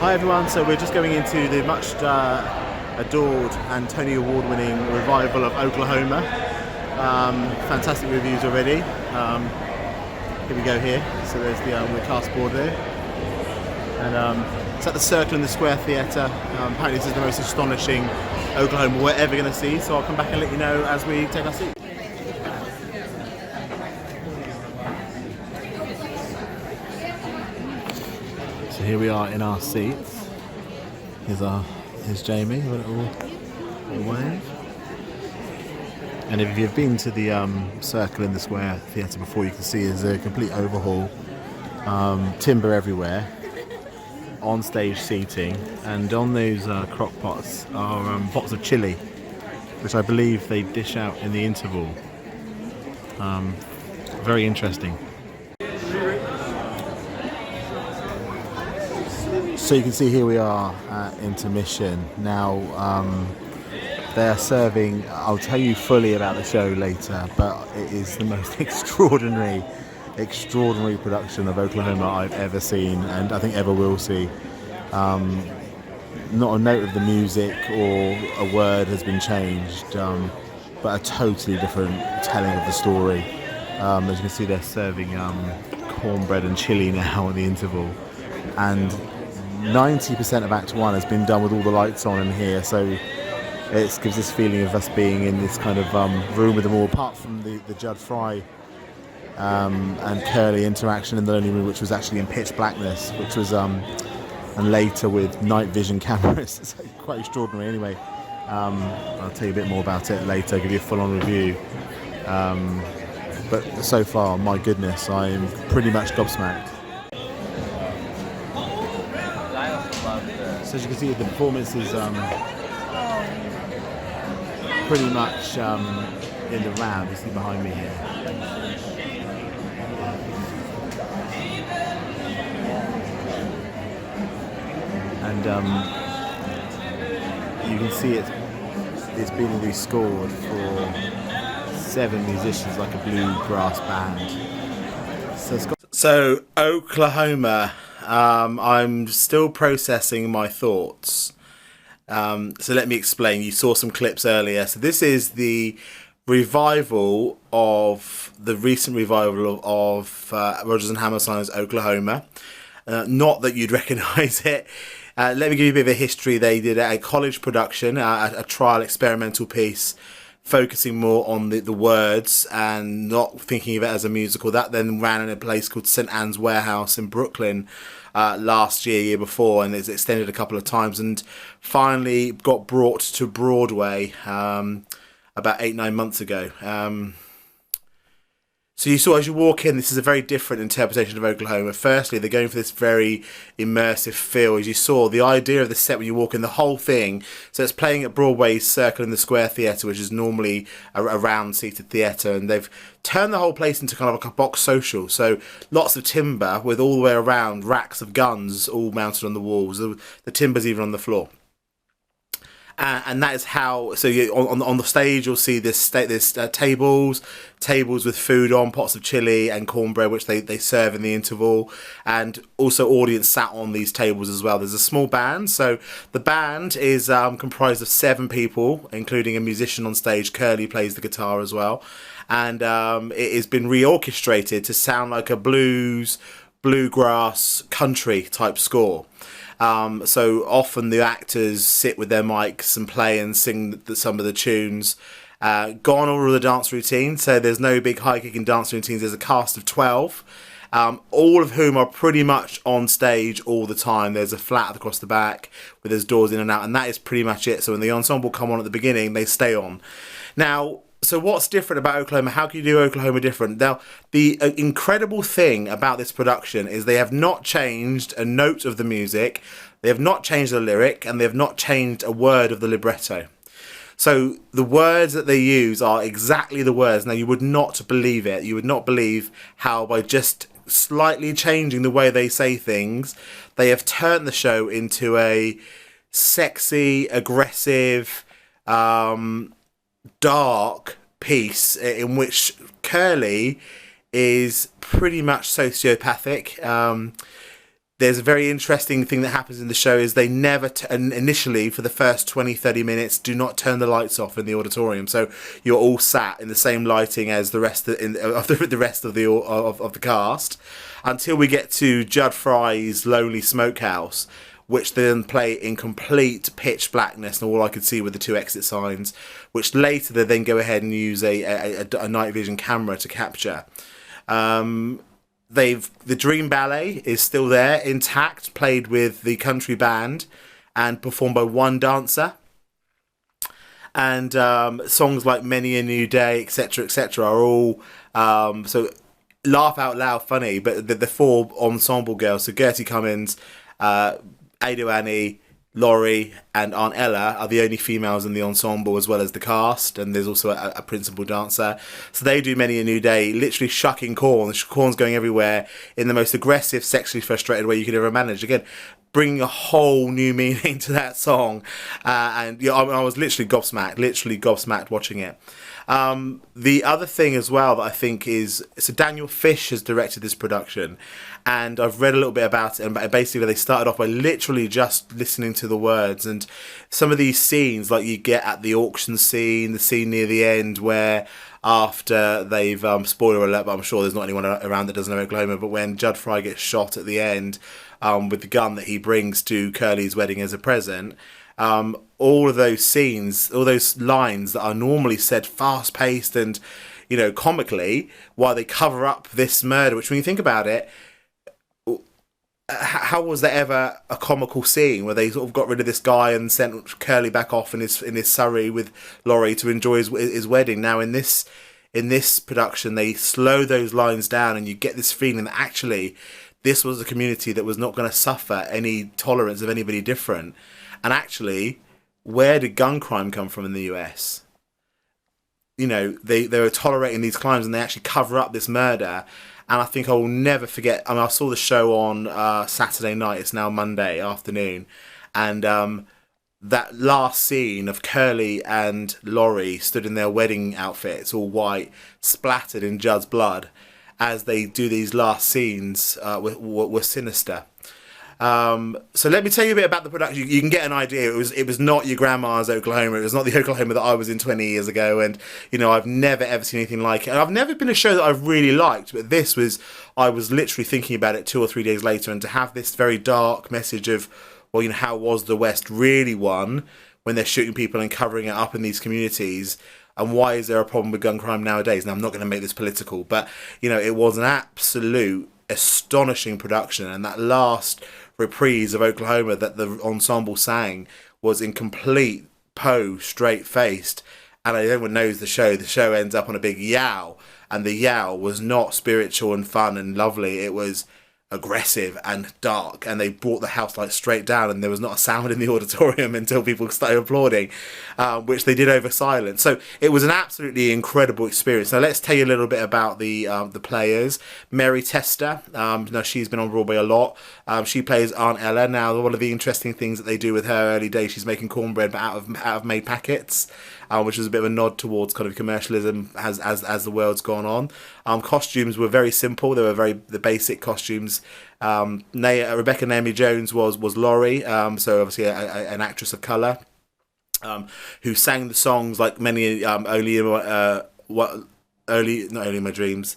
Hi everyone, so we're just going into the much adored and Tony Award winning revival of Oklahoma. Fantastic reviews already. Here we go here, so there's the cast board there. And it's at the Circle in the Square Theatre. Apparently this is the most astonishing Oklahoma we're ever going to see, so I'll come back and let you know as we take our seat. So here we are in our seats. Here's Jamie, a little wave. And if you've been to the Circle in the Square Theatre before, you can see there's a complete overhaul. Timber everywhere, on stage seating, and on those crock pots are pots of chili, which I believe they dish out in the interval. Very interesting. So you can see here we are at Intermission. Now they are serving, I'll tell you fully about the show later, but it is the most extraordinary production of Oklahoma I've ever seen, and I think ever will see. Not a note of the music or a word has been changed, but a totally different telling of the story. As you can see, they're serving cornbread and chili now in the interval, and 90% of Act 1 has been done with all the lights on in here, so it gives this feeling of us being in this kind of room with them all, apart from the Judd Fry and Curly interaction in the Lonely Room, which was actually in pitch blackness, which was and later with night vision cameras. It's quite extraordinary. Anyway, I'll tell you a bit more about it later, give you a full-on review. But so far, my goodness, I'm pretty much gobsmacked. So as you can see, the performance is pretty much in the round. You see behind me here. And you can see it's been rescored for 7 musicians, like a bluegrass band. So Oklahoma. I'm still processing my thoughts. So let me explain. You saw some clips earlier. So this is the revival of the recent revival of Rodgers and Hammerstein's Oklahoma. Not that you'd recognise it. Let me give you a bit of a history. They did a college production, a trial experimental piece, focusing more on the words and not thinking of it as a musical. That then ran in a place called St. Anne's Warehouse in Brooklyn year before, and it's extended a couple of times, and finally got brought to Broadway about 8-9 months ago. So you saw as you walk in, this is a very different interpretation of Oklahoma. Firstly, they're going for this very immersive feel. As you saw, the idea of the set when you walk in, the whole thing. So it's playing at Broadway's Circle in the Square Theatre, which is normally a round-seated theatre, and they've turned the whole place into kind of like a box social. So lots of timber with all the way around racks of guns all mounted on the walls. The timber's even on the floor. And that is how. So on the stage, you'll see this tables with food on, pots of chili and cornbread, which they serve in the interval, and also audience sat on these tables as well. There's a small band, so the band is comprised of 7 people, including a musician on stage. Curly plays the guitar as well, and it has been reorchestrated to sound like a bluegrass country type score. So often the actors sit with their mics and play and sing some of the tunes. Gone all of the dance routine, so there's no big high kicking dance routines. There's a cast of 12, all of whom are pretty much on stage all the time. There's a flat across the back with there's doors in and out, and that is pretty much it. So when the ensemble come on at the beginning, they stay on. Now, so what's different about Oklahoma? How can you do Oklahoma different? Now, the incredible thing about this production is they have not changed a note of the music, they have not changed the lyric, and they have not changed a word of the libretto. So the words that they use are exactly the words. Now, you would not believe it. You would not believe how by just slightly changing the way they say things, they have turned the show into a sexy, aggressive, dark piece in which Curly is pretty much sociopathic. There's a very interesting thing that happens in the show is they never, initially for the first 20, 30 minutes, do not turn the lights off in the auditorium. So you're all sat in the same lighting as the rest the rest of the cast until we get to Judd Fry's Lonely Smokehouse, which then play in complete pitch blackness, and all I could see were the two exit signs, which later they then go ahead and use a night vision camera to capture. The Dream Ballet is still there, intact, played with the country band and performed by one dancer. And songs like Many a New Day, etc., are all so laugh out loud funny. But the four ensemble girls, so Gertie Cummins, Ado Annie, Laurie and Aunt Ella are the only females in the ensemble as well as the cast, and there's also a principal dancer. So they do Many a New Day, literally shucking corn. Corn's going everywhere in the most aggressive, sexually frustrated way you could ever manage. Again, bringing a whole new meaning to that song. And yeah, I was literally gobsmacked watching it. The other thing as well that I think is, so Daniel Fish has directed this production, and I've read a little bit about it, and basically they started off by literally just listening to the words, and some of these scenes, like you get at the auction scene, the scene near the end where after they've, spoiler alert, but I'm sure there's not anyone around that doesn't know Oklahoma, but when Judd Fry gets shot at the end with the gun that he brings to Curly's wedding as a present, all of those scenes, all those lines that are normally said fast-paced and, you know, comically, while they cover up this murder, which when you think about it, how was there ever a comical scene where they sort of got rid of this guy and sent Curly back off in his surrey with Laurie to enjoy his wedding? Now in this production, they slow those lines down, and you get this feeling that actually this was a community that was not going to suffer any tolerance of anybody different. And actually, where did gun crime come from in the US? You know, they were tolerating these crimes, and they actually cover up this murder. And I think I will never forget. I mean, I saw the show on Saturday night. It's now Monday afternoon, and that last scene of Curly and Laurie stood in their wedding outfits, all white, splattered in Judd's blood, as they do these last scenes, were sinister. So let me tell you a bit about the production. You can get an idea. It was not your grandma's Oklahoma. It was not the Oklahoma that I was in 20 years ago. And, you know, I've never ever seen anything like it. And I've never been a show that I've really liked. But I was literally thinking about it 2 or 3 days later. And to have this very dark message of, well, you know, how was the West really won when they're shooting people and covering it up in these communities? And why is there a problem with gun crime nowadays? Now, I'm not going to make this political, but, you know, it was an absolute astonishing production. And that last reprise of Oklahoma that the ensemble sang was in complete Poe, straight-faced, and everyone knows the show ends up on a big yow, and the yow was not spiritual and fun and lovely. It was aggressive and dark, and they brought the house lights straight down, and there was not a sound in the auditorium until people started applauding, which they did over silence. So it was an absolutely incredible experience. Now let's tell you a little bit about the players. Mary Testa, now she's been on Broadway a lot. She plays Aunt Ella. Now one of the interesting things that they do with her early days, she's making cornbread but out of made packets. Which is a bit of a nod towards kind of commercialism as the world's gone on. Costumes were very simple. They were the basic costumes. Rebecca Naomi Jones was Laurie, so obviously an actress of colour, who sang the songs like many not only in my dreams.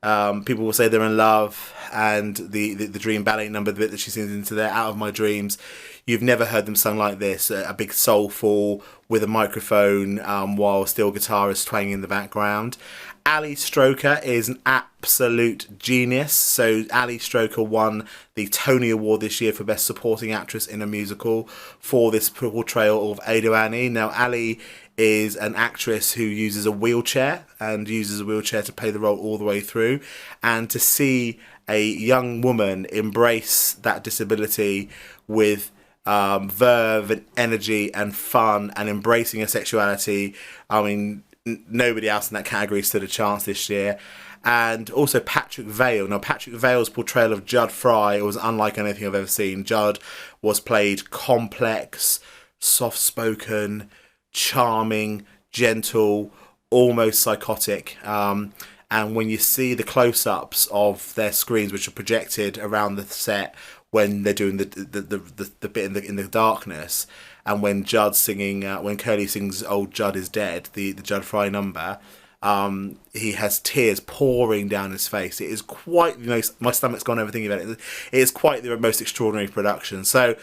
People will say they're in love, and the Dream Ballet number, the bit that she sings into there, Out of My Dreams. You've never heard them sung like this, a big soulful with a microphone while steel guitar is twanging in the background. Ali Stroker is an absolute genius. So Ali Stroker won the Tony Award this year for Best Supporting Actress in a Musical for this portrayal of Ado Annie. Now Ali is an actress who uses a wheelchair to play the role all the way through, and to see a young woman embrace that disability with verve and energy and fun and embracing her sexuality, I mean, nobody else in that category stood a chance this year. And also Patrick Vale. Now, Patrick Vale's portrayal of Judd Fry was unlike anything I've ever seen. Judd was played complex, soft-spoken, charming, gentle, almost psychotic. And when you see the close-ups of their screens, which are projected around the set, when they're doing the bit in the darkness, and when Judd's singing, when Curly sings "Old Judd is Dead," the Judd Fry number. He has tears pouring down his face. It is quite, my stomach's gone over thinking about it. It is quite the most extraordinary production. So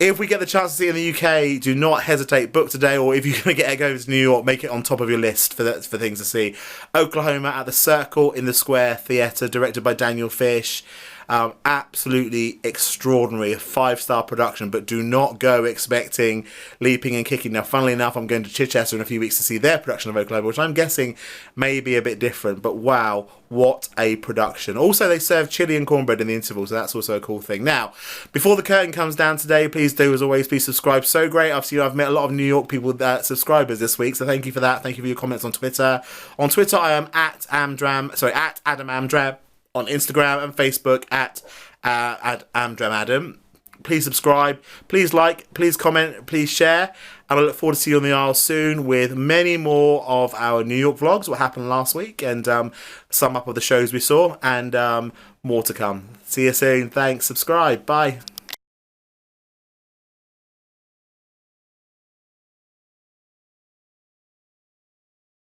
if we get the chance to see it in the UK, do not hesitate, book today, or if you're going to go to New York, make it on top of your list for things to see. Oklahoma at the Circle in the Square Theatre, directed by Daniel Fish. Absolutely extraordinary, a 5-star production, but do not go expecting leaping and kicking. Now, funnily enough, I'm going to Chichester in a few weeks to see their production of Oklahoma, which I'm guessing may be a bit different, but wow, what a production. Also, they serve chili and cornbread in the interval, so that's also a cool thing. Now, before the curtain comes down today, please do, as always, please subscribe. So great. I've met a lot of New York people, subscribers this week, so thank you for that. Thank you for your comments on Twitter. On Twitter, I am at Adam Amdram. On Instagram and Facebook at AmdramAdam. Please subscribe, please like, please comment, please share, and I look forward to see you on the aisle soon with many more of our New York vlogs, what happened last week, and sum up of the shows we saw, and more to come. See you soon. Thanks. Subscribe. Bye.